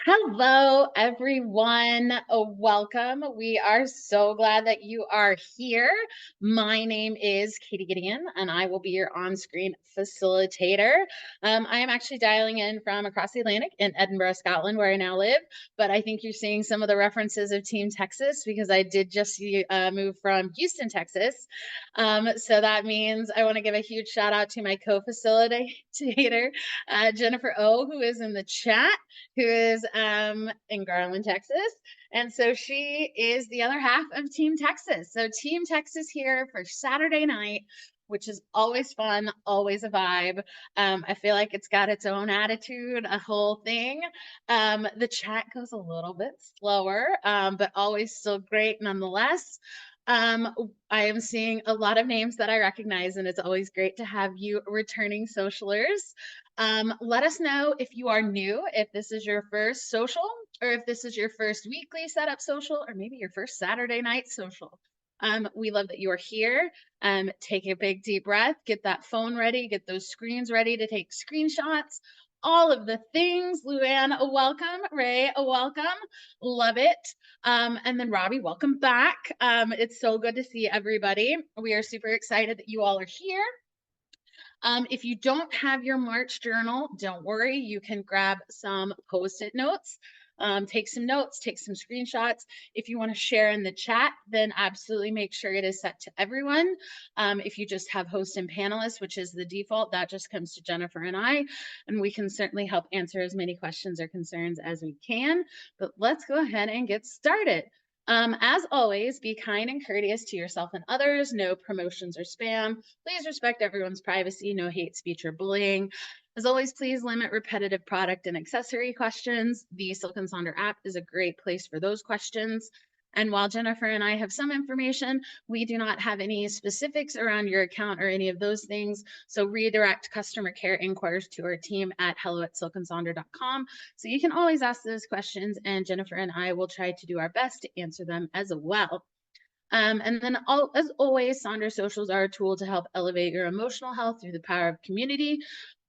Hello, everyone. Welcome. We are so glad that you are here. My name is Katie Gideon, and I will be your on screen facilitator. I am actually dialing in from across the Atlantic in Edinburgh, Scotland, where I now live. But I think you're seeing some of the references of Team Texas because I did just move from Houston, Texas. So that means I want to give a huge shout out to my co facilitator, Jennifer O., who is in the chat, who is in Garland, Texas. And so she is the other half of Team Texas. So Team Texas here for Saturday night, which is always fun, always a vibe. I feel like it's got its own attitude, a whole thing. The chat goes a little bit slower, but always still great nonetheless. Um, I am seeing a lot of names that I recognize, and it's always great to have you returning socialers. Let us know if you are new, if this is your first social, or if this is your first weekly setup social, or maybe your first Saturday night social. We love that you are here. Take a big deep breath, get that phone ready, get those screens ready to take screenshots, all of the things. Luann, welcome. Ray, welcome. Love it. And then Robbie, welcome back. It's so good to see everybody. We are super excited that you all are here. If you don't have your March journal, don't worry. You can grab some Post-it notes, take some notes, take some screenshots. If you want to share in the chat, then absolutely make sure it is set to everyone. If you just have host and panelists, which is the default, that just comes to Jennifer and I, and we can certainly help answer as many questions or concerns as we can. But let's go ahead and get started. As always, be kind and courteous to yourself and others. No promotions or spam. Please respect everyone's privacy. No hate speech or bullying. As always, please limit repetitive product and accessory questions. The Silk and Sonder app is a great place for those questions. And while Jennifer and I have some information, we do not have any specifics around your account or any of those things. So redirect customer care inquiries to our team at hello@silkandsonder.com. So you can always ask those questions, and Jennifer and I will try to do our best to answer them as well. And then as always, Sonder Socials are a tool to help elevate your emotional health through the power of community.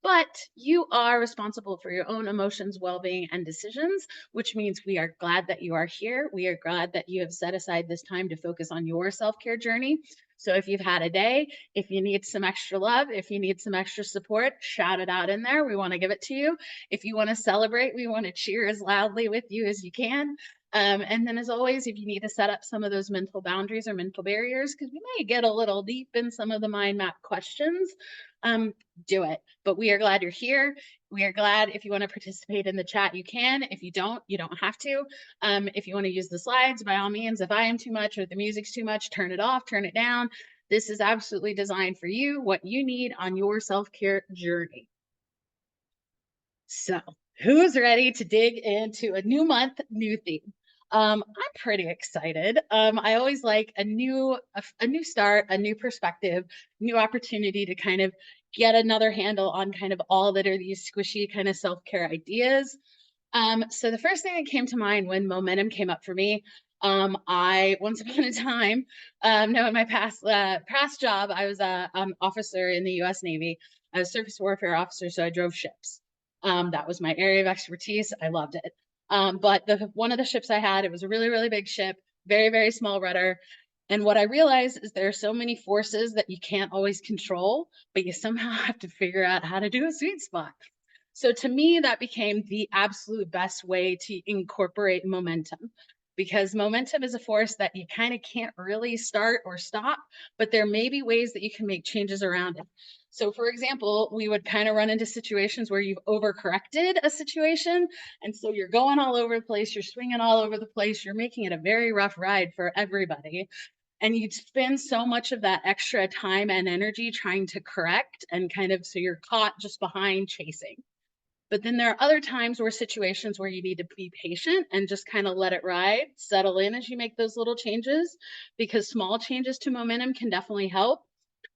But you are responsible for your own emotions, well-being, and decisions, which means we are glad that you are here. We are glad that you have set aside this time to focus on your self-care journey. So if you've had a day, if you need some extra love, if you need some extra support, shout it out in there. We want to give it to you. If you want to celebrate, we want to cheer as loudly with you as you can. And then as always, if you need to set up some of those mental boundaries or mental barriers, because we may get a little deep in some of the mind map questions, do it. But we are glad you're here. We are glad if you want to participate in the chat, you can. If you don't have to. If you want to use the slides, by all means, if I am too much or the music's too much, turn it off, turn it down. This is absolutely designed for you, what you need on your self-care journey. So who's ready to dig into a new month, new theme? I'm pretty excited. I always like a new start, a new perspective, new opportunity to kind of get another handle on kind of all that are these squishy kind of self-care ideas. So the first thing that came to mind when momentum came up for me, I once upon a time, no, in my past job, I was an officer in the U.S. Navy. I was a surface warfare officer, so I drove ships. That was my area of expertise. I loved it. But one of the ships I had, it was a really, really big ship, very, very small rudder. And what I realized is there are so many forces that you can't always control, but you somehow have to figure out how to do a sweet spot. So to me, that became the absolute best way to incorporate momentum, because momentum is a force that you kind of can't really start or stop, but there may be ways that you can make changes around it. So for example, we would kind of run into situations where you've overcorrected a situation. And so you're going all over the place, you're swinging all over the place, you're making it a very rough ride for everybody. And you'd spend so much of that extra time and energy trying to correct and kind of, so you're caught just behind chasing. But then there are other times where situations where you need to be patient and just kind of let it ride, settle in as you make those little changes, because small changes to momentum can definitely help.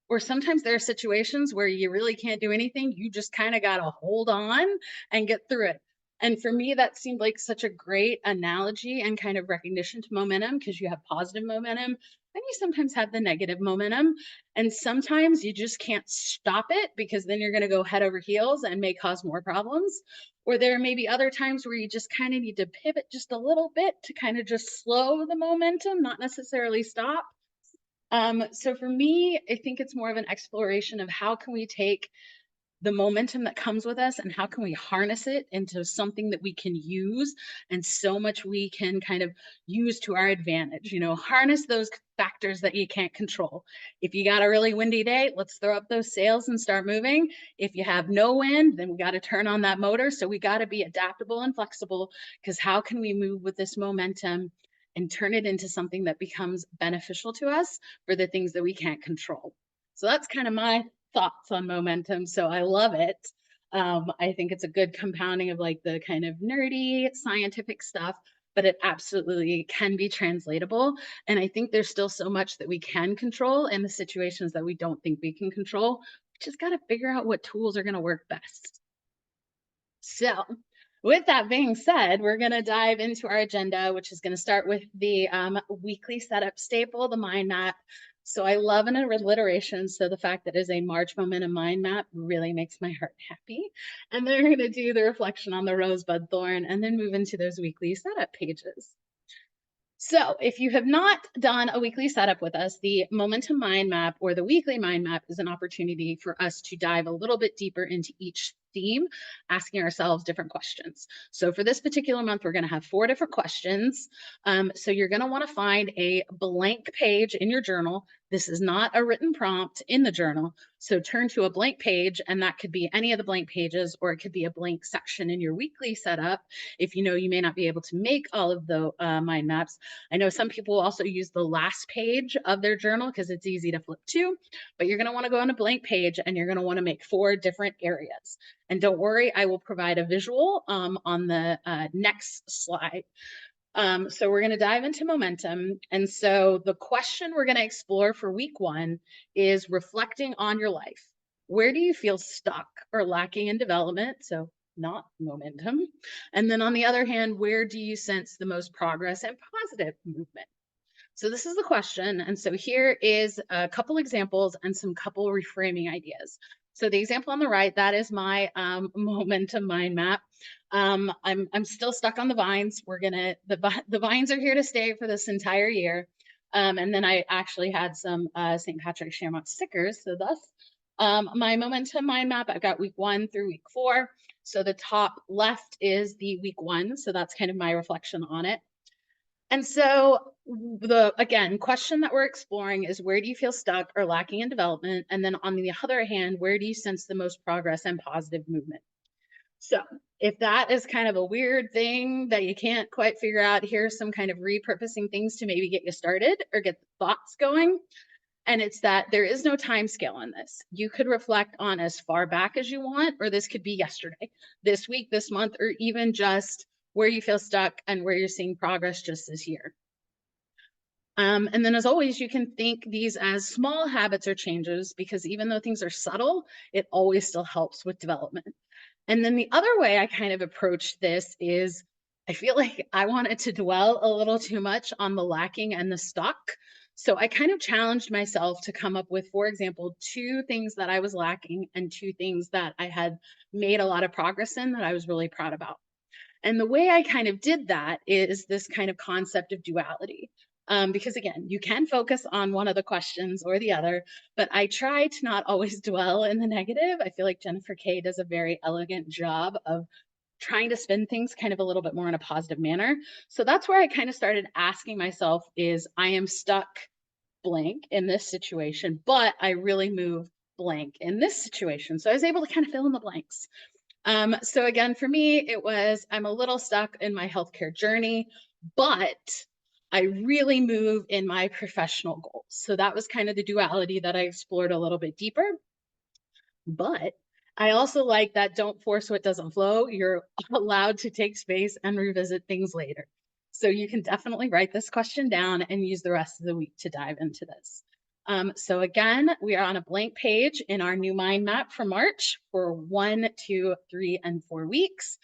Or sometimes there are situations where you really can't do anything. You just kind of got to hold on and get through it. And for me, that seemed like such a great analogy and kind of recognition to momentum, because you have positive momentum then you sometimes have the negative momentum. And sometimes you just can't stop it because then you're going to go head over heels and may cause more problems. Or there may be other times where you just kind of need to pivot just a little bit to kind of just slow the momentum, not necessarily stop. So for me, I think it's more of an exploration of how can we take the momentum that comes with us and how can we harness it into something that we can use, and so much we can kind of use to our advantage, harness those factors that you can't control. If you got a really windy day, let's throw up those sails and start moving. If you have no wind, then we got to turn on that motor. So we got to be adaptable and flexible, because how can we move with this momentum and turn it into something that becomes beneficial to us for the things that we can't control? So that's kind of my thoughts on momentum. So I love it. I think it's a good compounding of like the kind of nerdy scientific stuff, but it absolutely can be translatable. And I think there's still so much that we can control in the situations that we don't think we can control. We just got to figure out what tools are going to work best. So, with that being said, we're going to dive into our agenda, which is going to start with the weekly setup staple, the mind map. So, I love an alliteration. So, the fact that it is a March momentum mind map really makes my heart happy. And then we're going to do the reflection on the rosebud thorn and then move into those weekly setup pages. So if you have not done a weekly setup with us, the Momentum Mind Map or the weekly mind map is an opportunity for us to dive a little bit deeper into each theme, asking ourselves different questions. So for this particular month, we're going to have 4 different questions. So you're going to want to find a blank page in your journal. This is not a written prompt in the journal. So turn to a blank page, and that could be any of the blank pages, or it could be a blank section in your weekly setup. If you know you may not be able to make all of the mind maps, I know some people also use the last page of their journal because it's easy to flip to, but you're going to want to go on a blank page and you're going to want to make 4 different areas. And don't worry, I will provide a visual on the next slide. So we're going to dive into momentum. And so the question we're going to explore for week 1 is reflecting on your life. Where do you feel stuck or lacking in development? So not momentum. And then on the other hand, where do you sense the most progress and positive movement? So this is the question. And so here is a couple examples and some couple reframing ideas. So the example on the right, that is my momentum mind map. I'm still stuck on the vines. The vines are here to stay for this entire year. And then I actually had some St. Patrick's Shamrock stickers. So thus my momentum mind map, I've got week 1 through week 4. So the top left is the week 1. So that's kind of my reflection on it. And so the, again, question that we're exploring is, where do you feel stuck or lacking in development? And then on the other hand, where do you sense the most progress and positive movement? So if that is kind of a weird thing that you can't quite figure out, here's some kind of repurposing things to maybe get you started or get the thoughts going. And it's that there is no time scale on this. You could reflect on as far back as you want, or this could be yesterday, this week, this month, or even just where you feel stuck and where you're seeing progress just this year. And then as always, you can think these as small habits or changes, because even though things are subtle, it always still helps with development. And then the other way I kind of approach this is, I feel like I wanted to dwell a little too much on the lacking and the stuck. So I kind of challenged myself to come up with, for example, 2 things that I was lacking and 2 things that I had made a lot of progress in that I was really proud about. And the way I kind of did that is this kind of concept of duality. Because again, you can focus on one of the questions or the other, but I try to not always dwell in the negative. I feel like Jennifer Kay does a very elegant job of trying to spin things kind of a little bit more in a positive manner. So that's where I kind of started asking myself is, I am stuck blank in this situation, but I really move blank in this situation. So I was able to kind of fill in the blanks. So again, for me, it was, I'm a little stuck in my healthcare journey, but I really move in my professional goals. So that was kind of the duality that I explored a little bit deeper. But I also like that don't force what doesn't flow. You're allowed to take space and revisit things later. So you can definitely write this question down and use the rest of the week to dive into this. So again, we are on a blank page in our new mind map for March for 1, 2, 3, and 4 weeks.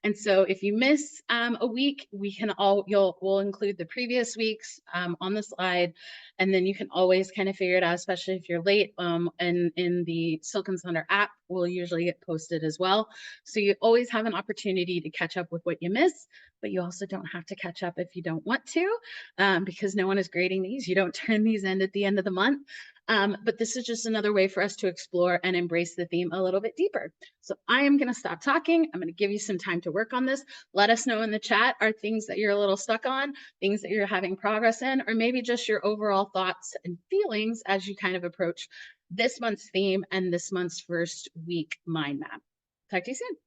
And so if you miss a week, we'll include the previous weeks on the slide, and then you can always kind of figure it out, especially if you're late. And in the Silk and Sonder app will usually get posted as well. So you always have an opportunity to catch up with what you miss, but you also don't have to catch up if you don't want to, because no one is grading these. You don't turn these in at the end of the month. But this is just another way for us to explore and embrace the theme a little bit deeper. So I am going to stop talking. I'm going to give you some time to work on this. Let us know in the chat, are things that you're a little stuck on, things that you're having progress in, or maybe just your overall thoughts and feelings as you kind of approach this month's theme and this month's first week mind map. Talk to you soon.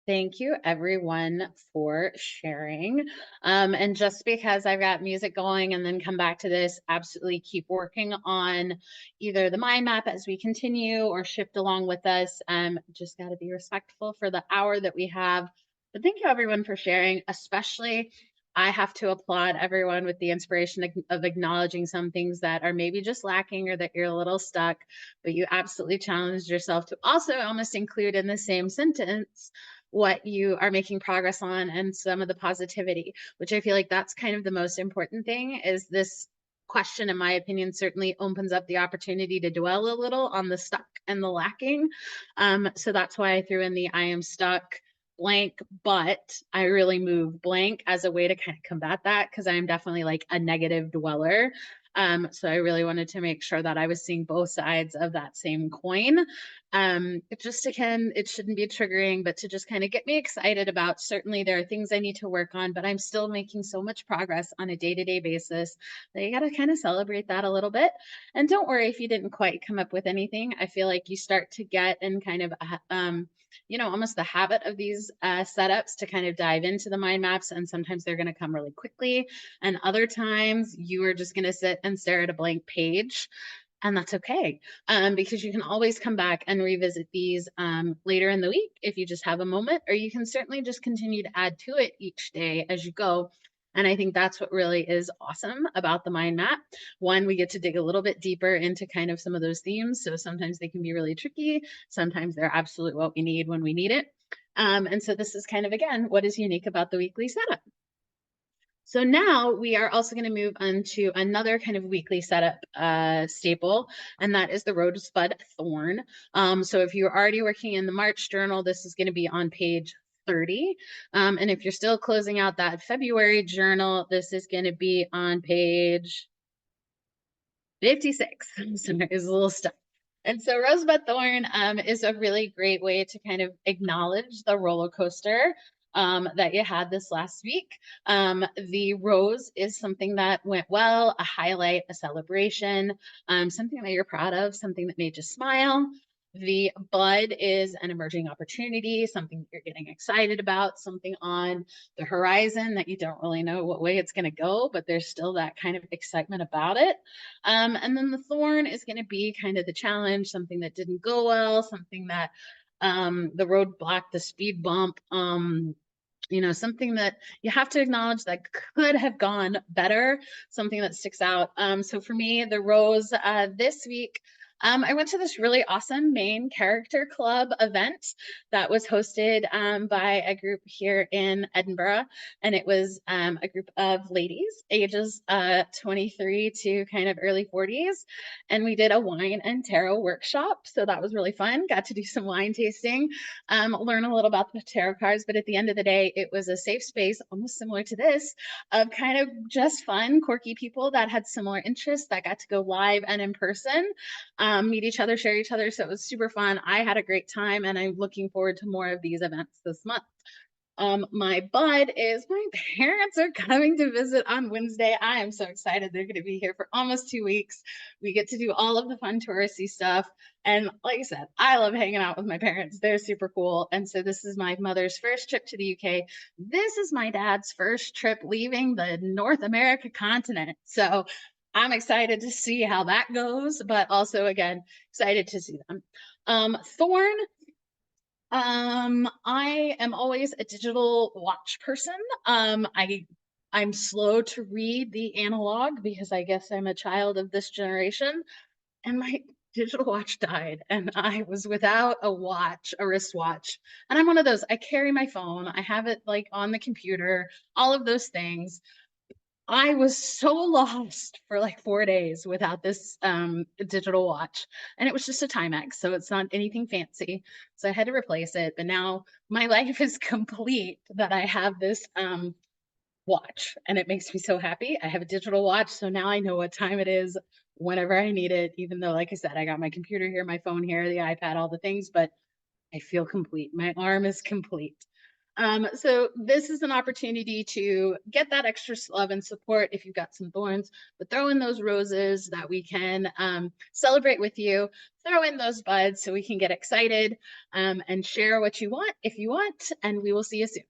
Thank you everyone for sharing. And just because I've got music going and then come back to this, absolutely keep working on either the mind map as we continue or shift along with us. Just got to be respectful for the hour that we have. But thank you everyone for sharing, especially I have to applaud everyone with the inspiration of acknowledging some things that are maybe just lacking or that you're a little stuck, but you absolutely challenged yourself to also almost include in the same sentence what you are making progress on and some of the positivity, which I feel like that's kind of the most important thing. Is this question, in my opinion, certainly opens up the opportunity to dwell a little on the stuck and the lacking. So that's why I threw in the I am stuck blank, but I really move blank as a way to kind of combat that, because I am definitely like a negative dweller. So I really wanted to make sure that I was seeing both sides of that same coin. It just, again, it shouldn't be triggering, but to just kind of get me excited about, certainly there are things I need to work on, but I'm still making so much progress on a day-to-day basis that you got to kind of celebrate that a little bit. And don't worry if you didn't quite come up with anything. I feel like you start to get in kind of almost the habit of these setups to kind of dive into the mind maps. And sometimes they're going to come really quickly. And other times you are just going to sit and stare at a blank page. And that's okay, because you can always come back and revisit these later in the week if you just have a moment, or you can certainly just continue to add to it each day as you go. And I think that's what really is awesome about the mind map. One, we get to dig a little bit deeper into kind of some of those themes. So sometimes they can be really tricky. Sometimes they're absolutely what we need when we need it. And so this is kind of, again, what is unique about the weekly setup. So now we are also going to move on to another kind of weekly setup staple, and that is the Rosebud Thorn. So if you're already working in the March journal, this is going to be on page 30. And if you're still closing out that February journal, this is going to be on page 56. So there's a little stuff. And so Rosebud Thorn is a really great way to kind of acknowledge the roller coaster that you had this last week. The rose is something that went well, a highlight, a celebration, something that you're proud of, something that made you smile. The bud is an emerging opportunity, something that you're getting excited about, something on the horizon that you don't really know what way it's going to go, but there's still that kind of excitement about it. And then the thorn is going to be kind of the challenge, something that didn't go well, something that the roadblock, the speed bump, something that you have to acknowledge that could have gone better, something that sticks out. So for me, the rose this week, I went to this really awesome main character club event that was hosted by a group here in Edinburgh. And it was a group of ladies ages 23 to kind of early 40s. And we did a wine and tarot workshop. So that was really fun. Got to do some wine tasting, learn a little about the tarot cards. But at the end of the day, it was a safe space, almost similar to this, of kind of just fun, quirky people that had similar interests that got to go live and in person, meet each other, share each other. So it was super fun. I had a great time, and I'm looking forward to more of these events this month. My bud is my parents are coming to visit on Wednesday. I am so excited. They're going to be here for almost 2 weeks. We get to do all of the fun touristy stuff. And like I said, I love hanging out with my parents. They're super cool. And so this is my mother's first trip to the UK. This is my dad's first trip leaving the North America continent. So I'm excited to see how that goes, but also, again, excited to see them. Thorn, I am always a digital watch person. I'm slow to read the analog because I guess I'm a child of this generation, and my digital watch died, and I was without a watch, a wristwatch. And I'm one of those, I carry my phone, I have it like on the computer, all of those things. I was so lost for like 4 days without this digital watch. And it was just a Timex, so it's not anything fancy. So I had to replace it. But now my life is complete that I have this watch, and it makes me so happy. I have a digital watch, so now I know what time it is whenever I need it, even though, like I said, I got my computer here, my phone here, the iPad, all the things, but I feel complete. My arm is complete. So this is an opportunity to get that extra love and support if you've got some thorns, but throw in those roses that we can celebrate with you. Throw in those buds so we can get excited, and share what you want if you want, and we will see you soon.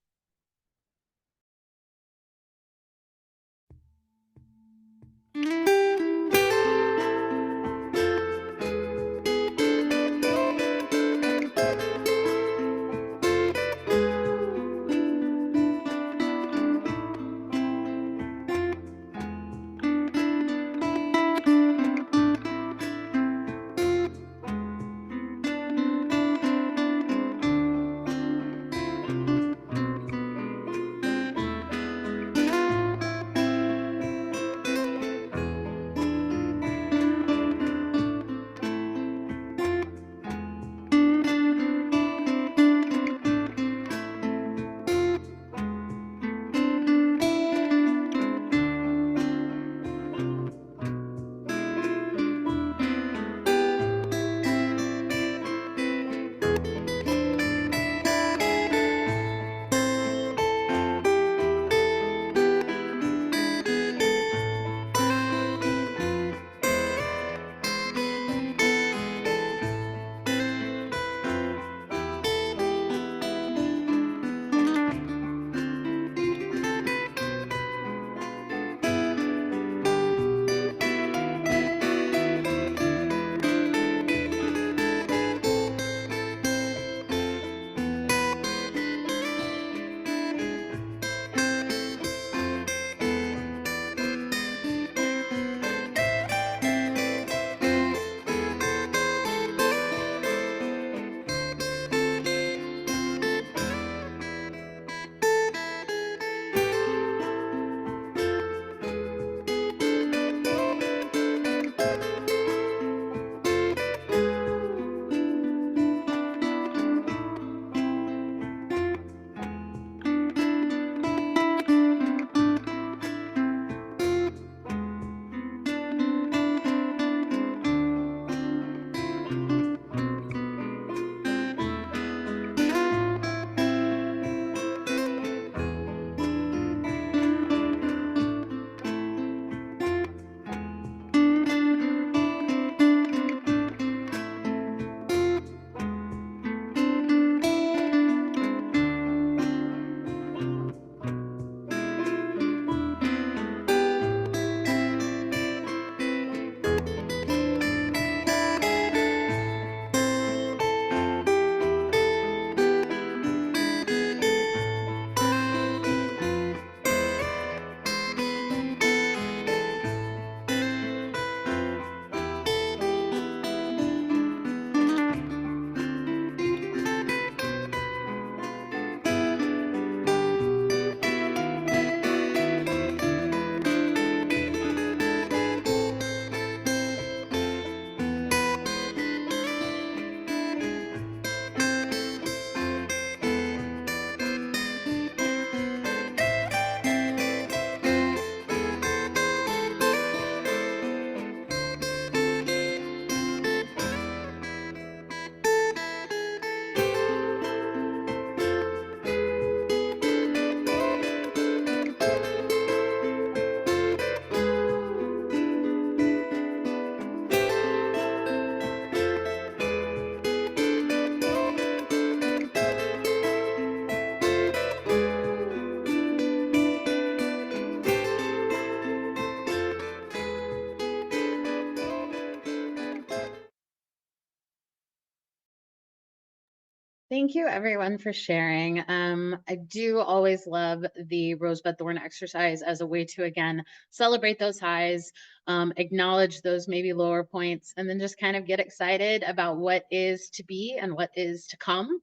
Thank you, everyone, for sharing. I do always love the rosebud thorn exercise as a way to, again, celebrate those highs, acknowledge those maybe lower points, and then just kind of get excited about what is to be and what is to come.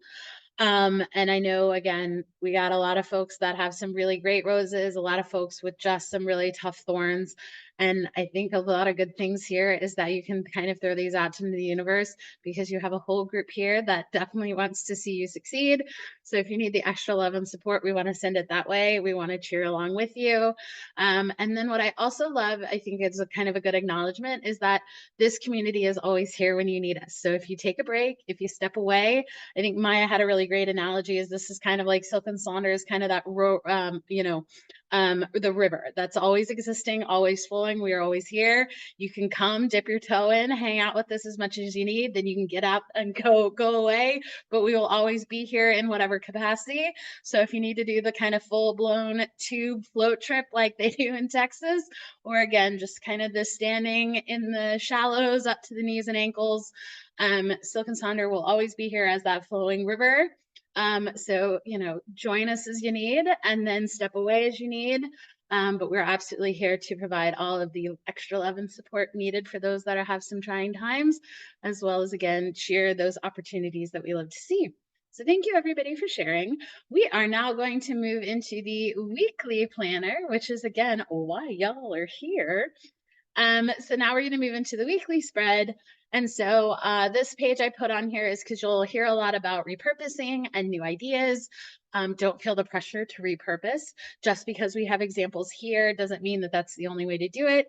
And I know, again, we got a lot of folks that have some really great roses, a lot of folks with just some really tough thorns. And I think a lot of good things here is that you can kind of throw these out into the universe because you have a whole group here that definitely wants to see you succeed. So if you need the extra love and support, we want to send it that way. We want to cheer along with you. And then what I also love, I think it's a kind of a good acknowledgement, is that this community is always here when you need us. So if you take a break, if you step away, I think Maya had a really great analogy is this is kind of like Silk and Sonder is kind of that, the river that's always existing, always flowing. We are always here. You can come, dip your toe in, hang out with us as much as you need. Then you can get up and go away. But we will always be here in whatever capacity. So if you need to do the kind of full blown tube float trip like they do in Texas, or again, just kind of the standing in the shallows up to the knees and ankles, Silk and Sonder will always be here as that flowing river. So, join us as you need and then step away as you need. But we're absolutely here to provide all of the extra love and support needed for those that have some trying times, as well as, again, cheer those opportunities that we love to see. So thank you, everybody, for sharing. We are now going to move into the weekly planner, which is, again, why y'all are here. So now we're going to move into the weekly spread. And so this page I put on here is because you'll hear a lot about repurposing and new ideas. Don't feel the pressure to repurpose. Just because we have examples here doesn't mean that that's the only way to do it.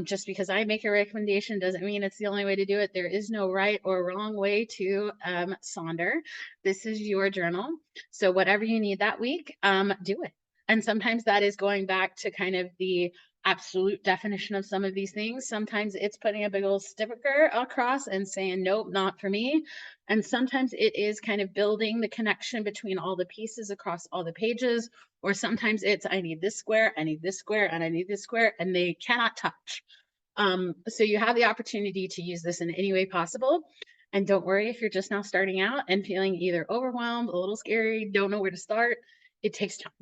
Just because I make a recommendation doesn't mean it's the only way to do it. There is no right or wrong way to Sonder. This is your journal. So whatever you need that week, do it. And sometimes that is going back to kind of the absolute definition of some of these things. Sometimes it's putting a big old sticker across and saying, nope, not for me. And sometimes it is kind of building the connection between all the pieces across all the pages. Or sometimes it's, I need this square, I need this square, and I need this square, and they cannot touch. So you have the opportunity to use this in any way possible. And don't worry if you're just now starting out and feeling either overwhelmed, a little scary, don't know where to start. It takes time.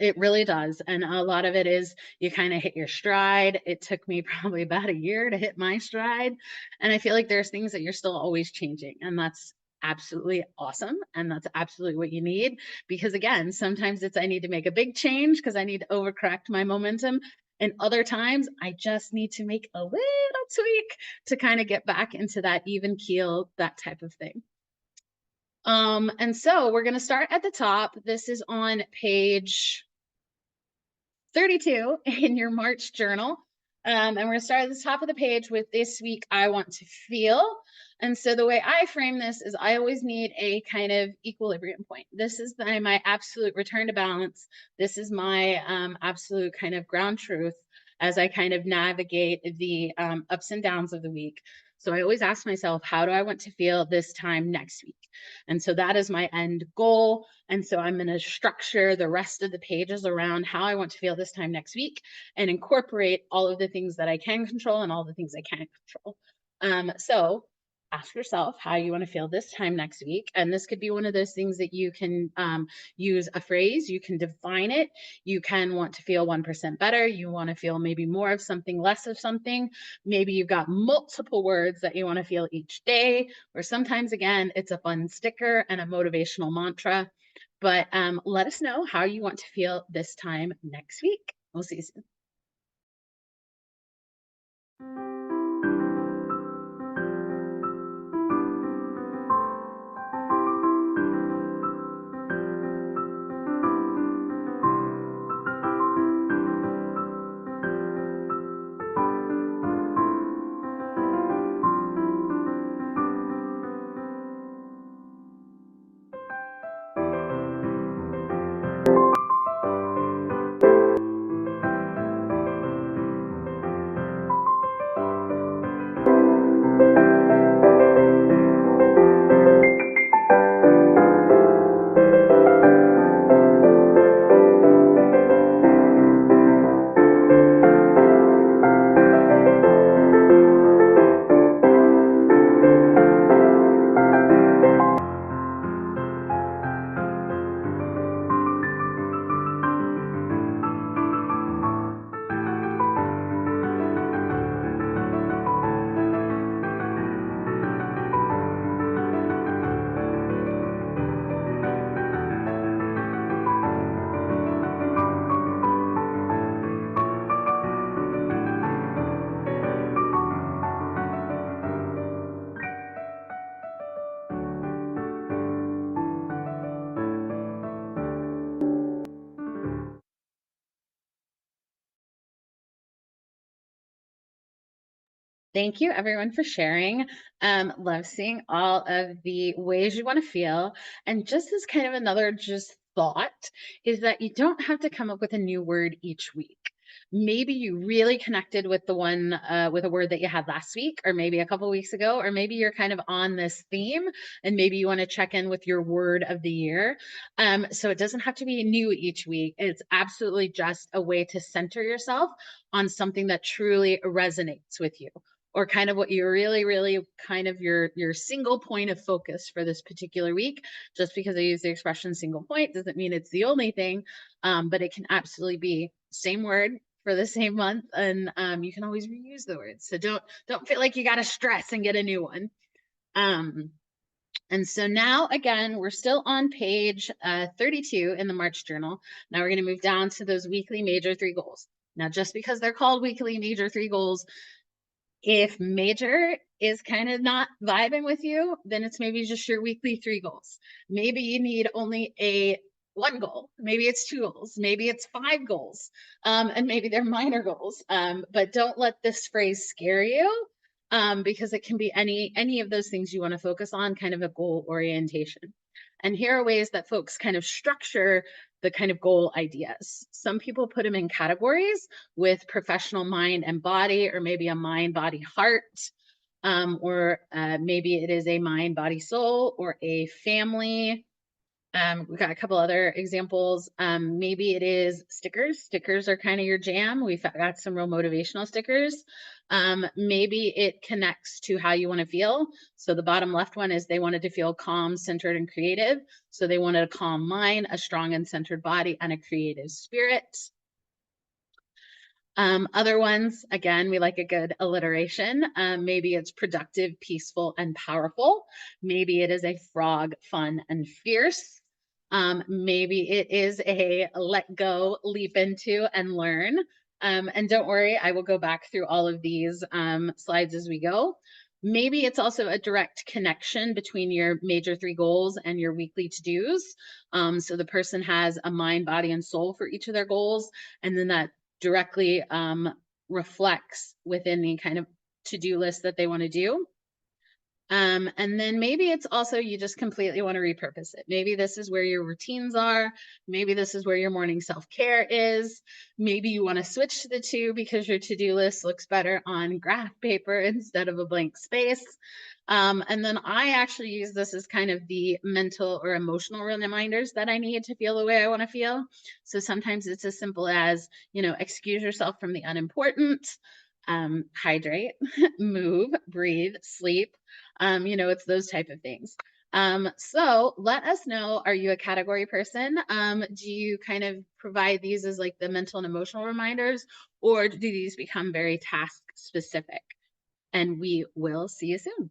It really does. And a lot of it is you kind of hit your stride. It took me probably about a year to hit my stride. And I feel like there's things that you're still always changing. And that's absolutely awesome. And that's absolutely what you need. Because again, sometimes it's I need to make a big change because I need to overcorrect my momentum. And other times I just need to make a little tweak to kind of get back into that even keel, that type of thing. And so we're going to start at the top. This is on page 32 in your March journal. And we're going to start at the top of the page with this week, I want to feel. And so the way I frame this is I always need a kind of equilibrium point. This is my absolute return to balance. This is my absolute kind of ground truth as I kind of navigate the ups and downs of the week. So I always ask myself, how do I want to feel this time next week? And so that is my end goal. And so I'm going to structure the rest of the pages around how I want to feel this time next week and incorporate all of the things that I can control and all the things I can't control. So ask yourself how you want to feel this time next week. And this could be one of those things that you can use a phrase, you can define it. You can want to feel 1% better. You want to feel maybe more of something, less of something. Maybe you've got multiple words that you want to feel each day, or sometimes, again, it's a fun sticker and a motivational mantra. But let us know how you want to feel this time next week. We'll see you soon. Thank you everyone for sharing. Love seeing all of the ways you want to feel. And just as kind of another just thought is that you don't have to come up with a new word each week. Maybe you really connected with the one with a word that you had last week, or maybe a couple weeks ago, or maybe you're kind of on this theme and maybe you want to check in with your word of the year. So it doesn't have to be new each week. It's absolutely just a way to center yourself on something that truly resonates with you, or kind of what you're really kind of your single point of focus for this particular week. Just because I use the expression single point doesn't mean it's the only thing, but it can absolutely be same word for the same month, and you can always reuse the words. So don't feel like you got to stress and get a new one. And so now again, we're still on page 32 in the March journal. Now we're going to move down to those weekly major 3 goals. Now, just because they're called weekly major 3 goals, if major is kind of not vibing with you, then it's maybe just your weekly 3 goals. Maybe you need only a 1 goal. Maybe it's 2 goals. Maybe it's 5 goals. And maybe they're minor goals. But don't let this phrase scare you, because it can be any of those things you want to focus on, kind of a goal orientation. And here are ways that folks kind of structure the kind of goal ideas. Some people put them in categories with professional mind and body, or maybe a mind, body, heart, or maybe it is a mind, body, soul, or a family. We've got a couple other examples. Maybe it is stickers. Stickers are kind of your jam. We've got some real motivational stickers. Maybe it connects to how you want to feel. So the bottom left one is they wanted to feel calm, centered, and creative. So they wanted a calm mind, a strong and centered body, and a creative spirit. Other ones, again, we like a good alliteration. Maybe it's productive, peaceful, and powerful. Maybe it is a frog, fun, and fierce. Maybe it is a let go, leap into, and learn. And don't worry, I will go back through all of these slides as we go. Maybe it's also a direct connection between your major 3 goals and your weekly to-dos. So the person has a mind, body, and soul for each of their goals, and then that directly reflects within the kind of to-do list that they want to do. And then maybe it's also you just completely want to repurpose it. Maybe this is where your routines are. Maybe this is where your morning self-care is. Maybe you want to switch to the 2 because your to-do list looks better on graph paper instead of a blank space. And then I actually use this as kind of the mental or emotional reminders that I need to feel the way I want to feel. So sometimes it's as simple as, excuse yourself from the unimportant, hydrate, move, breathe, sleep. It's those type of things. So let us know, are you a category person? Do you kind of provide these as like the mental and emotional reminders, or do these become very task specific? And we will see you soon.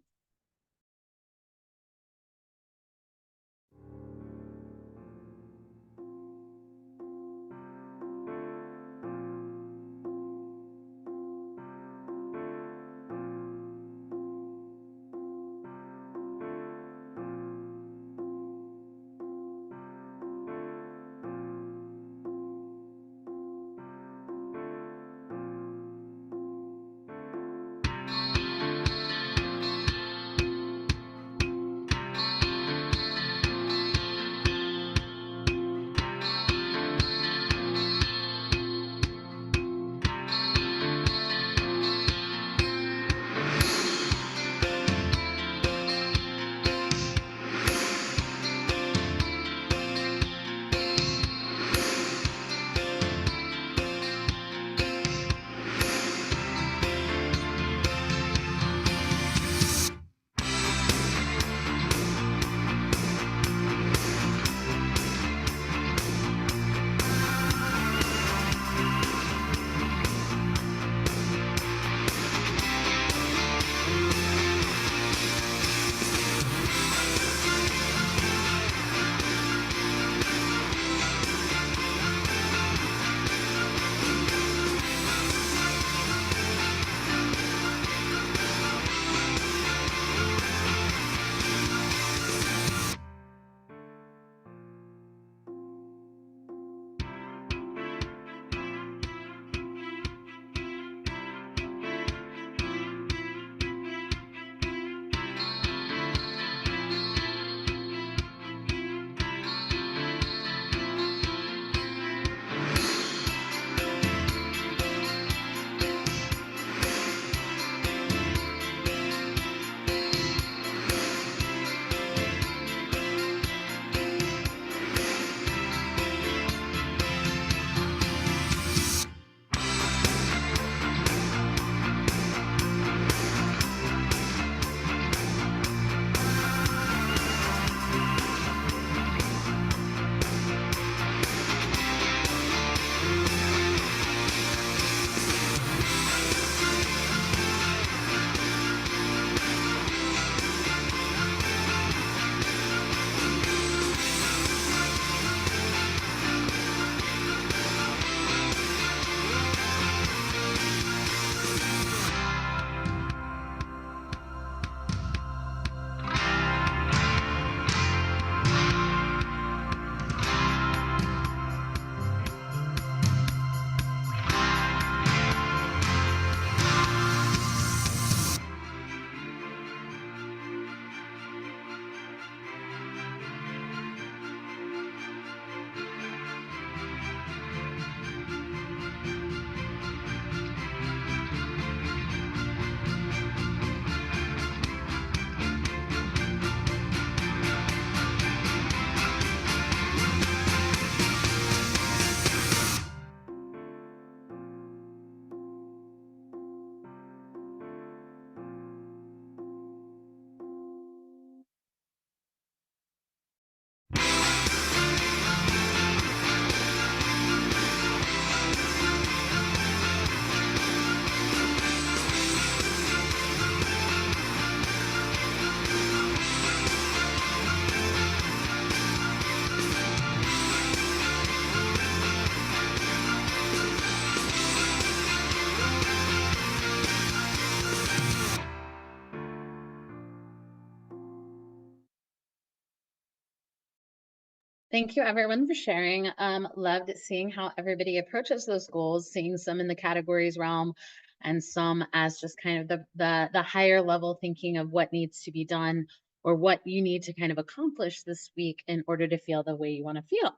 Thank you everyone for sharing. Loved seeing how everybody approaches those goals, seeing some in the categories realm and some as just kind of the higher level thinking of what needs to be done or what you need to kind of accomplish this week in order to feel the way you want to feel.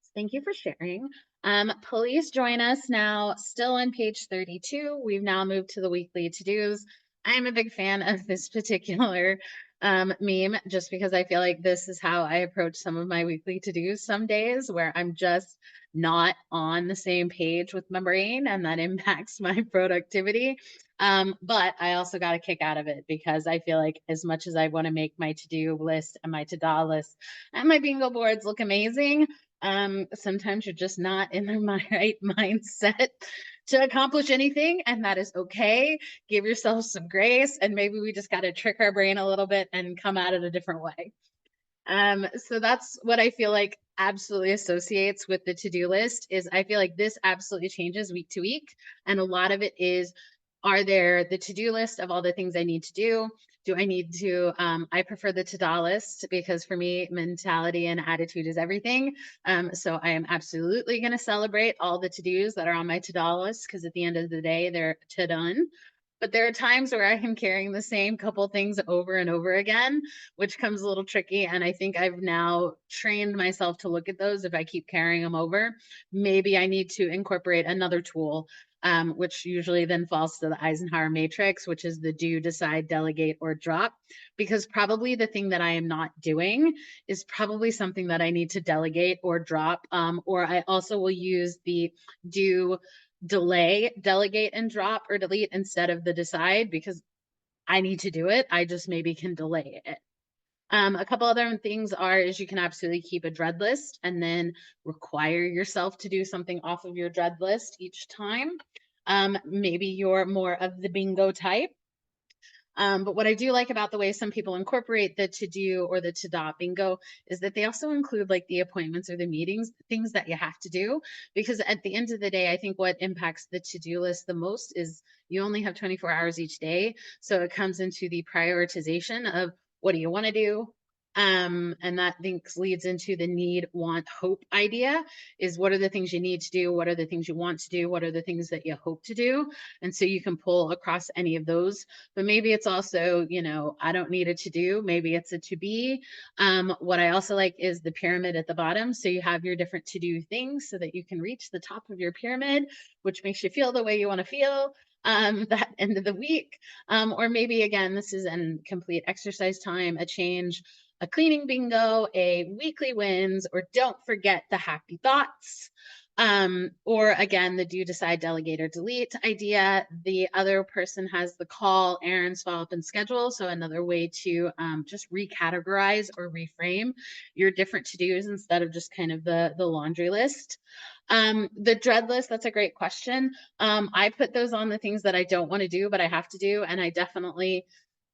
So thank you for sharing. Please join us now, still on page 32. We've now moved to the weekly to-dos. I'm a big fan of this particular meme just because I feel like this is how I approach some of my weekly to-dos some days where I'm just not on the same page with my brain and that impacts my productivity. But I also got a kick out of it because I feel like as much as I want to make my to-do list and my to-do list and my bingo boards look amazing, sometimes you're just not in the right mindset to accomplish anything, and that is okay. Give yourself some grace, and maybe we just got to trick our brain a little bit and come at it a different way. So that's what I feel like absolutely associates with the to-do list is I feel like this absolutely changes week to week. And a lot of it is, are there the to-do list of all the things I need to do? Do I need to, I prefer the to-do list because for me, mentality and attitude is everything. So I am absolutely going to celebrate all the to-dos that are on my to-do list because at the end of the day, they're to-done. But there are times where I am carrying the same couple things over and over again, which comes a little tricky. And I think I've now trained myself to look at those. If I keep carrying them over, maybe I need to incorporate another tool, which usually then falls to the Eisenhower matrix, which is the do, decide, delegate, or drop. Because probably the thing that I am not doing is probably something that I need to delegate or drop. Or I also will use the do, delay, delegate, and drop or delete instead of the decide because I need to do it. I just maybe can delay it. A couple other things are is you can absolutely keep a dread list and then require yourself to do something off of your dread list each time. Maybe you're more of the bingo type. But what I do like about the way some people incorporate the to do or the to do bingo is that they also include like the appointments or the meetings, things that you have to do. Because at the end of the day, I think what impacts the to do list the most is you only have 24 hours each day. So it comes into the prioritization of what do you want to do? And that thinks leads into the need, want, hope idea is what are the things you need to do? What are the things you want to do? What are the things that you hope to do? And so you can pull across any of those, but maybe it's also, I don't need a to do, maybe it's a to be. What I also like is the pyramid at the bottom. So you have your different to do things so that you can reach the top of your pyramid, which makes you feel the way you want to feel that end of the week. Or maybe again, this is an complete exercise time, a change, a cleaning bingo, a weekly wins, or don't forget the happy thoughts. Or again, the do, decide, delegate, or delete idea. The other person has the call, errands, follow up, and schedule. So another way to just recategorize or reframe your different to-dos instead of just kind of the laundry list. The dread list, that's a great question. I put those on the things that I don't want to do, but I have to do. And I definitely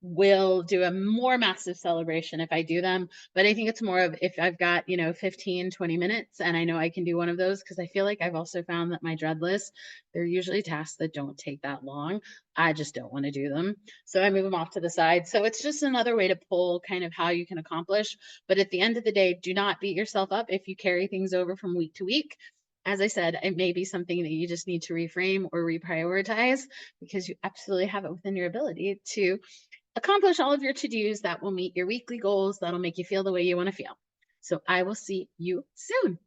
will do a more massive celebration if I do them. But I think it's more of if I've got, 15, 20 minutes and I know I can do one of those, because I feel like I've also found that my dread list, they're usually tasks that don't take that long. I just don't want to do them. So I move them off to the side. So it's just another way to pull kind of how you can accomplish. But at the end of the day, do not beat yourself up if you carry things over from week to week. As I said, it may be something that you just need to reframe or reprioritize because you absolutely have it within your ability to accomplish all of your to-dos that will meet your weekly goals, that'll make you feel the way you want to feel. So I will see you soon.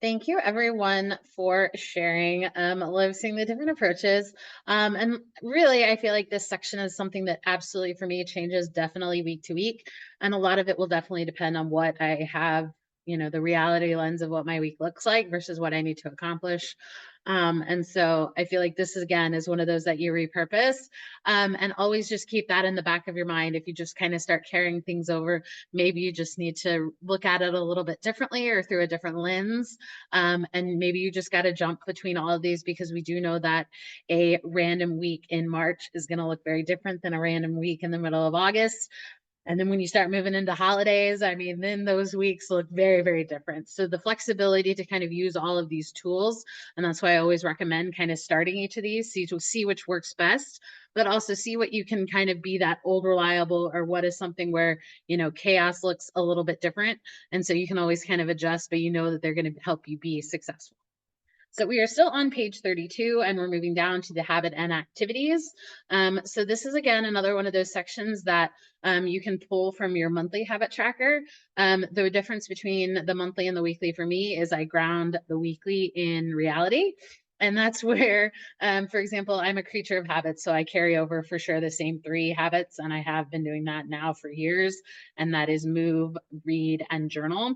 Thank you, everyone, for sharing. Love seeing the different approaches. And really, I feel like this section is something that absolutely for me changes definitely week to week. And a lot of it will definitely depend on what I have, the reality lens of what my week looks like versus what I need to accomplish. And so I feel like this again is one of those that you repurpose, and always just keep that in the back of your mind. If you just kind of start carrying things over, maybe you just need to look at it a little bit differently or through a different lens. And maybe you just got to jump between all of these because we do know that a random week in March is going to look very different than a random week in the middle of August. And then when you start moving into holidays, I mean, then those weeks look very, very different. So the flexibility to kind of use all of these tools, and that's why I always recommend kind of starting each of these, see which works best, but also see what you can kind of be that old reliable, or what is something where, chaos looks a little bit different. And so you can always kind of adjust, but you know that they're going to help you be successful. So we are still on page 32 and we're moving down to the habit and activities. So this is again another one of those sections that you can pull from your monthly habit tracker. The difference between the monthly and the weekly for me is I ground the weekly in reality. And that's where, for example, I'm a creature of habits. So I carry over for sure the same 3 habits. And I have been doing that now for years. And that is move, read, and journal.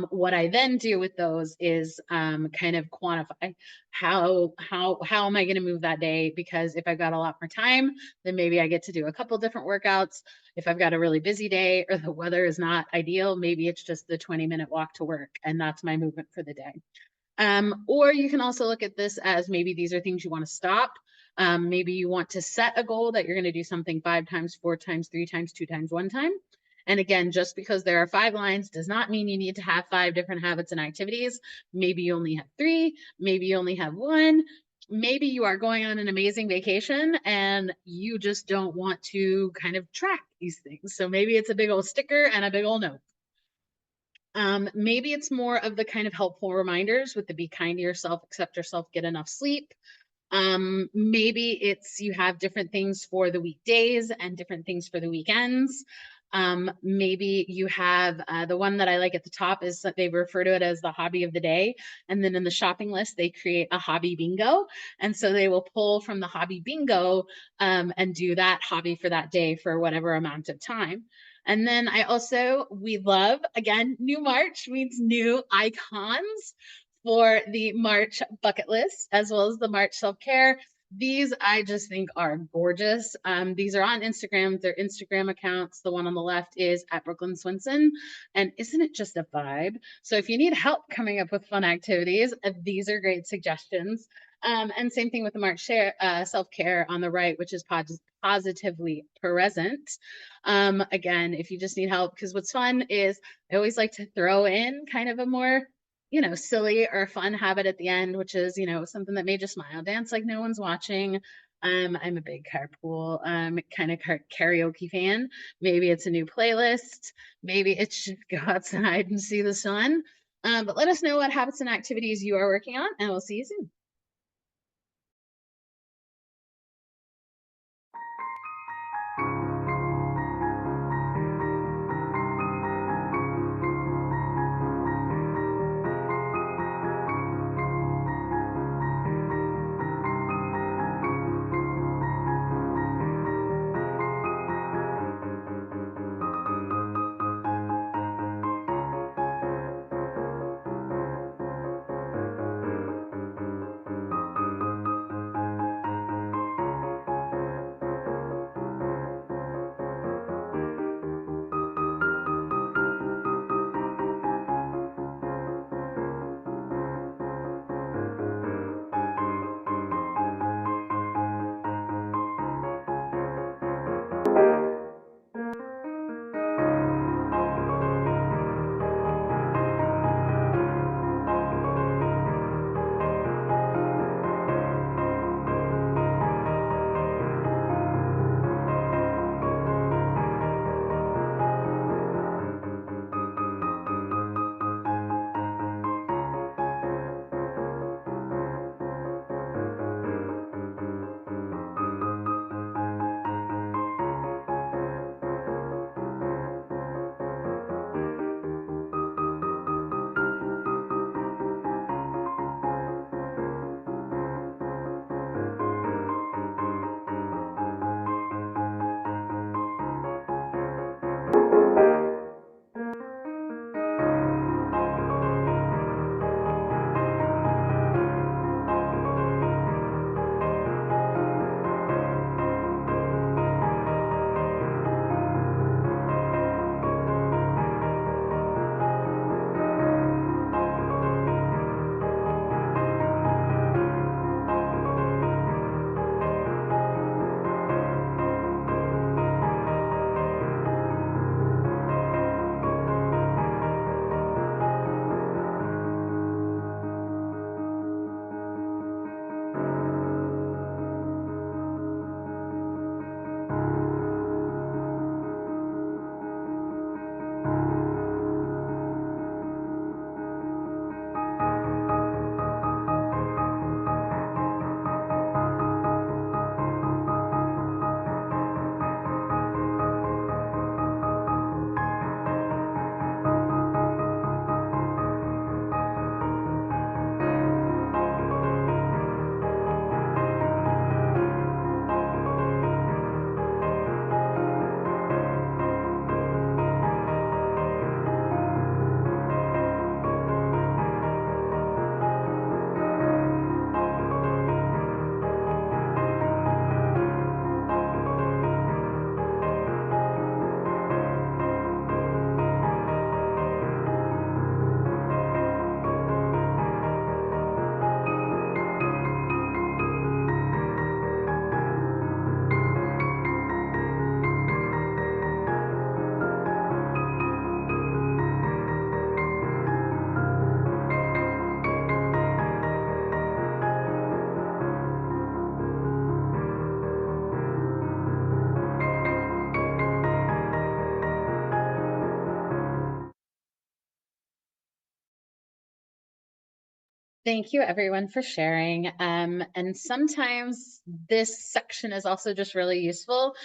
What I then do with those is kind of quantify how am I going to move that day? Because if I've got a lot more time, then maybe I get to do a couple different workouts. If I've got a really busy day or the weather is not ideal, maybe it's just the 20-minute walk to work, and that's my movement for the day. Or you can also look at this as maybe these are things you want to stop. Maybe you want to set a goal that you're going to do something 5 times, 4 times, 3 times, 2 times, 1 time. And again, just because there are 5 lines does not mean you need to have 5 different habits and activities. Maybe you only have 3, maybe you only have 1. Maybe you are going on an amazing vacation and you just don't want to kind of track these things. So maybe it's a big old sticker and a big old note. Maybe it's more of the kind of helpful reminders with the be kind to yourself, accept yourself, get enough sleep. Maybe it's you have different things for the weekdays and different things for the weekends. Maybe you have the one that I like at the top is that they refer to it as the hobby of the day. And then in the shopping list, they create a hobby bingo. And so they will pull from the hobby bingo and do that hobby for that day for whatever amount of time. And then we love, again, new March means new icons for the March bucket list, as well as the March self-care. These I just think are gorgeous. These are on Instagram, their Instagram accounts. The one on the left is at Brooklyn Swinson. And isn't it just a vibe? So if you need help coming up with fun activities, these are great suggestions. And same thing with the March self-care on the right, which is positively present. Again, if you just need help, because what's fun is I always like to throw in kind of a more silly or fun habit at the end, which is, something that made you smile, dance like no one's watching. I'm a big carpool kind of karaoke fan. Maybe it's a new playlist. Maybe it's just go outside and see the sun. But let us know what habits and activities you are working on, and we'll see you soon. Thank you, everyone, for sharing. And sometimes this section is also just really useful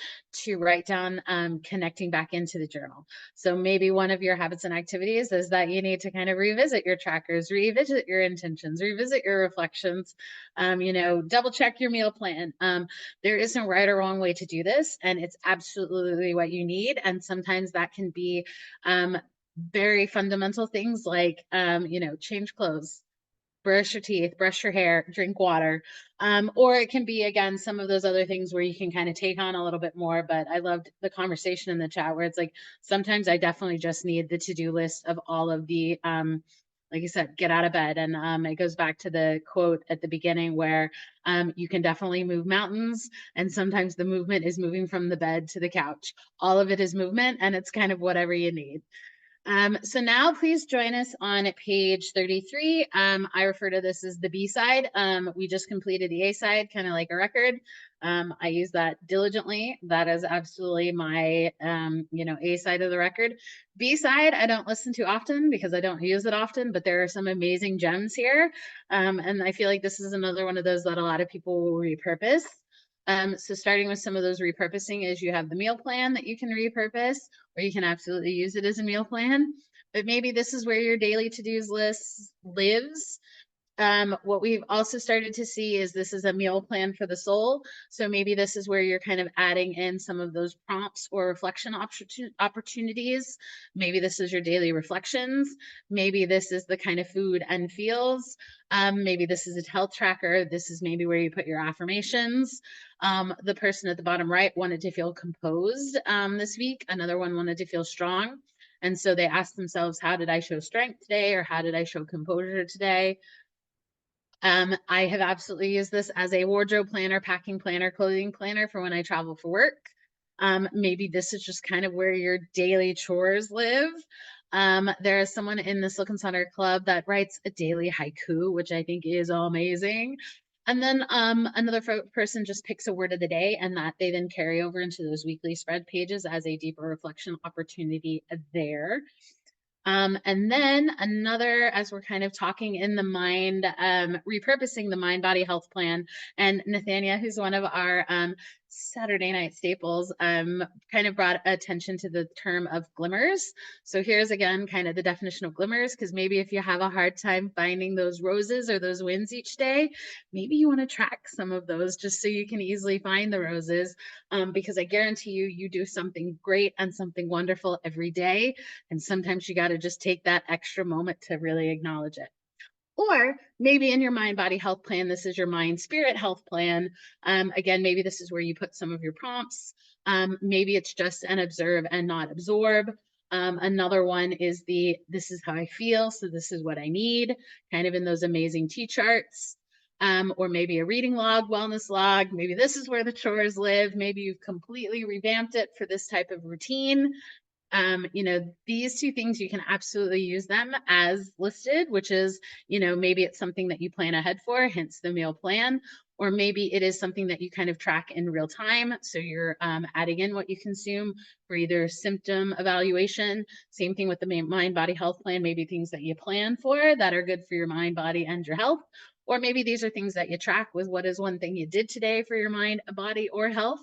to write down, connecting back into the journal. So maybe one of your habits and activities is that you need to kind of revisit your trackers, revisit your intentions, revisit your reflections, double check your meal plan. There isn't right or wrong way to do this, and it's absolutely what you need. And sometimes that can be very fundamental things like, change clothes, brush your teeth, brush your hair, drink water. Or it can be, again, some of those other things where you can kind of take on a little bit more. But I loved the conversation in the chat where it's like, sometimes I definitely just need the to-do list of all of the, like I said, get out of bed. And it goes back to the quote at the beginning where you can definitely move mountains. And sometimes the movement is moving from the bed to the couch. All of it is movement, and it's kind of whatever you need. So now please join us on page 33. I refer to this as the B side. We just completed the A side, kind of like a record. I use that diligently. That is absolutely my, A side of the record. B side, I don't listen to often because I don't use it often, but there are some amazing gems here. And I feel like this is another one of those that a lot of people will repurpose. So starting with some of those repurposing is you have the meal plan that you can repurpose, or you can absolutely use it as a meal plan. But maybe this is where your daily to-dos list lives. What we've also started to see is this is a meal plan for the soul. So maybe this is where you're kind of adding in some of those prompts or reflection opportunities. Maybe this is your daily reflections. Maybe this is the kind of food and feels. Maybe this is a health tracker. This is maybe where you put your affirmations. The person at the bottom right wanted to feel composed this week. Another one wanted to feel strong. And so they asked themselves, how did I show strength today? Or how did I show composure today? I have absolutely used this as a wardrobe planner, packing planner, clothing planner for when I travel for work. Maybe this is just kind of where your daily chores live. There is someone in the Silk and Sonder Club that writes a daily haiku, which I think is amazing. And then another person just picks a word of the day, and that they then carry over into those weekly spread pages as a deeper reflection opportunity there. And then another, as we're kind of talking in the mind, repurposing the mind body health plan. And Nathania, who's one of our Saturday night staples, kind of brought attention to the term of glimmers. So here's again kind of the definition of glimmers, because maybe if you have a hard time finding those roses or those wins each day, maybe you want to track some of those just so you can easily find the roses, because I guarantee you, you do something great and something wonderful every day. And sometimes you got to just take that extra moment to really acknowledge it. Or maybe in your mind body health plan, this is your mind spirit health plan. Again, maybe this is where you put some of your prompts. Maybe it's just an observe and not absorb. Another one is this is how I feel, so this is what I need, kind of in those amazing T charts. Or maybe a reading log, wellness log. Maybe this is where the chores live. Maybe you've completely revamped it for this type of routine. These two things, you can absolutely use them as listed, which is, maybe it's something that you plan ahead for, hence the meal plan, or maybe it is something that you kind of track in real time. So you're adding in what you consume for either symptom evaluation. Same thing with the mind body health plan, maybe things that you plan for that are good for your mind, body, and your health. Or maybe these are things that you track with what is one thing you did today for your mind, body, or health.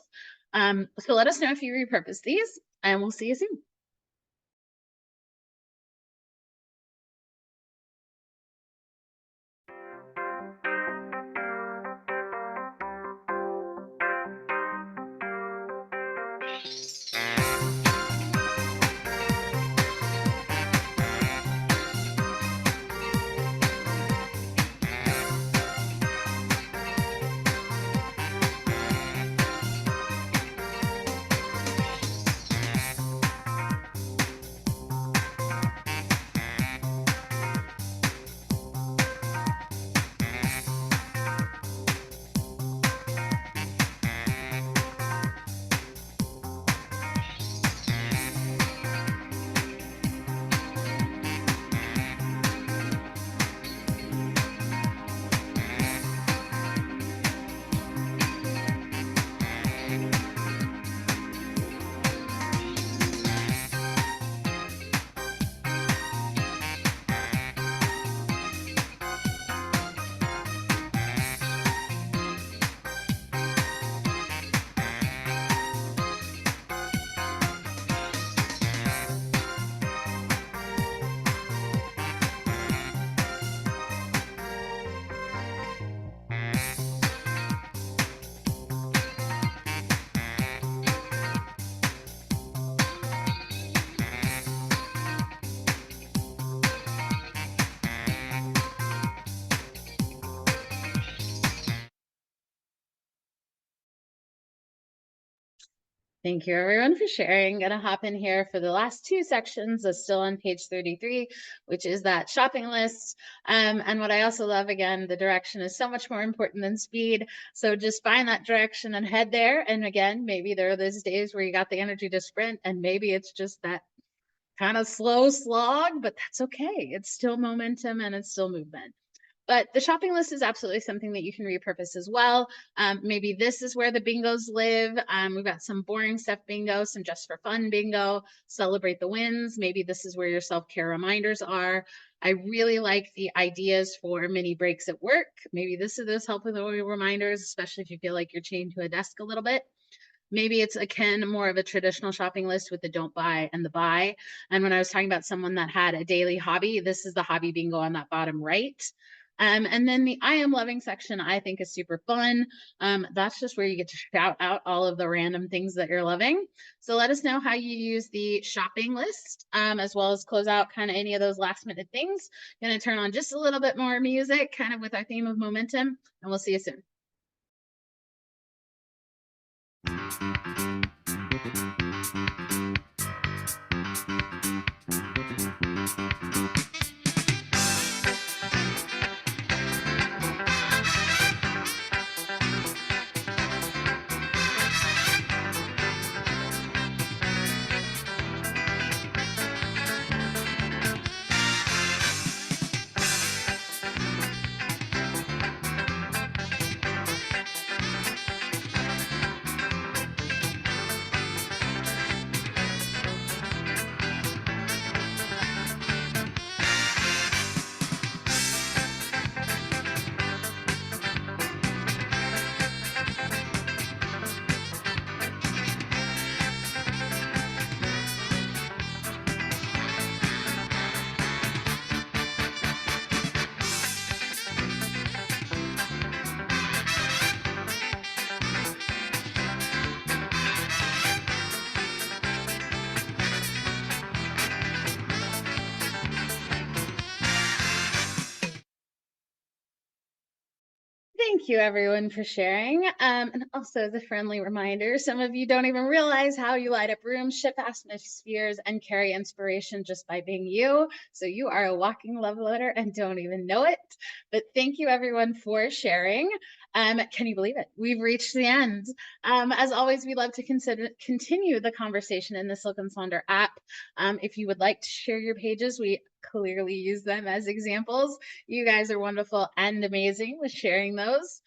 So let us know if you repurpose these, and we'll see you soon. Thank you everyone for sharing. Gonna hop in here for the last two sections of still on page 33, which is that shopping list. And what I also love, again, the direction is so much more important than speed. So just find that direction and head there. And again, maybe there are those days where you got the energy to sprint, and maybe it's just that kind of slow slog, but that's okay. It's still momentum and it's still movement. But the shopping list is absolutely something that you can repurpose as well. Maybe this is where the bingos live. We've got some boring stuff bingo, some just for fun bingo, celebrate the wins. Maybe this is where your self care reminders are. I really like the ideas for mini breaks at work. Maybe this is those helpful reminders, especially if you feel like you're chained to a desk a little bit. Maybe it's akin more of a traditional shopping list with the don't buy and the buy. And when I was talking about someone that had a daily hobby, this is the hobby bingo on that bottom right. And then the I am loving section I think is super fun. That's just where you get to shout out all of the random things that you're loving. So let us know how you use the shopping list, as well as close out kind of any of those last minute things. Going to turn on just a little bit more music, kind of with our theme of momentum, and we'll see you soon. Thank you everyone for sharing. And also as a friendly reminder, some of you don't even realize how you light up rooms, shift atmospheres, and carry inspiration just by being you. So you are a walking love letter and don't even know it. But thank you everyone for sharing. Can you believe it? We've reached the end. As always, we love to continue the conversation in the Silk and Sonder app. If you would like to share your pages, we clearly use them as examples. You guys are wonderful and amazing with sharing those.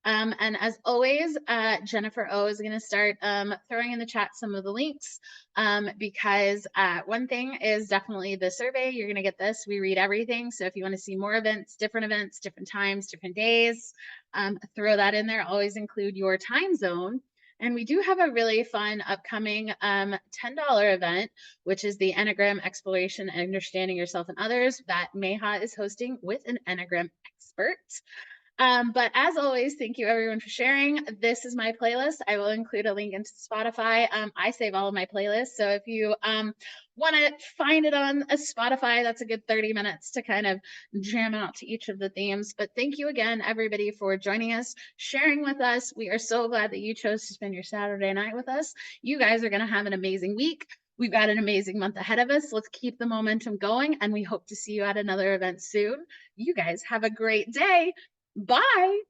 And as always, Jennifer O is going to start throwing in the chat some of the links, because one thing is definitely the survey. You're going to get this. We read everything. So if you want to see more events, different times, different days, throw that in there. Always include your time zone. And we do have a really fun upcoming $10 event, which is the Enneagram Exploration and Understanding Yourself and Others, that Meha is hosting with an Enneagram expert. But as always, thank you everyone for sharing. This is my playlist. I will include a link into Spotify. I save all of my playlists. So if you want to find it on a Spotify, that's a good 30 minutes to kind of jam out to each of the themes. But thank you again, everybody, for joining us, sharing with us. We are so glad that you chose to spend your Saturday night with us. You guys are going to have an amazing week. We've got an amazing month ahead of us. Let's keep the momentum going, and we hope to see you at another event soon. You guys have a great day. Bye.